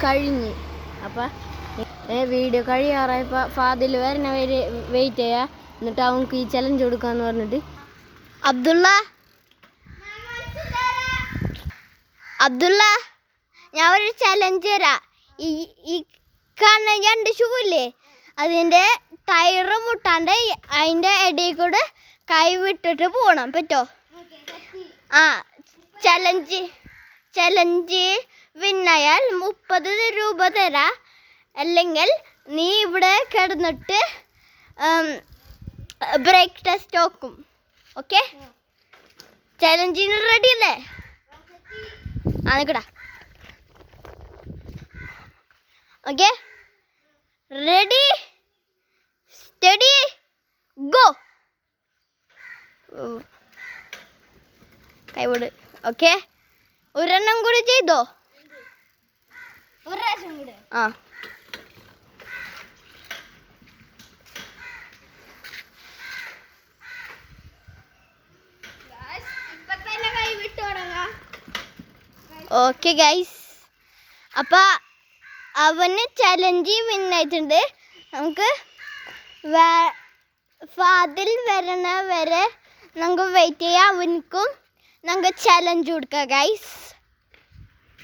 കഴിഞ്ഞ്. അപ്പം video കഴിയാറായപ്പോൾ Fadil വരണവരെ wait ചെയ്യുക. എന്നിട്ട് അവൾക്ക് ഈ ചലഞ്ച് കൊടുക്കാന്ന് പറഞ്ഞിട്ട് അബ്ദുള്ള ഞാൻ ഒരു ചലഞ്ച് തരാം. ഈ കാണുന്ന 2 ഷൂ ഇല്ലേ, അതിൻ്റെ ടയറ് മുട്ടാണ്ട് അതിൻ്റെ ഇടയിൽ കൂടെ കൈ വിട്ടിട്ട് പോകണം. പറ്റോ? ആ ചലഞ്ച് വിന്നായാൽ 30 രൂപ തരാം. അല്ലെങ്കിൽ നീ ഇവിടെ കിടന്നിട്ട് ബ്രേക്ക് ടെസ്റ്റ് നോക്കും. ഓക്കെ? ചലഞ്ചിന് റെഡി അല്ലേ? ആ നിൽക്കടാ. Okay, ready steady go. കൈവിട്. ഓക്കെ, ഒരെണ്ണം കൂടി ചെയ്തോ. ആ ഓക്കെ ഗൈസ്, അപ്പം അവന് ചലഞ്ച് വിന്നായിട്ടുണ്ട്. നമുക്ക് ഫാദിൽ വരണ വരെ നമുക്ക് വെയിറ്റ് ചെയ്യാം. അവനക്കും നമുക്ക് ചലഞ്ച് കൊടുക്കാം ഗൈസ്.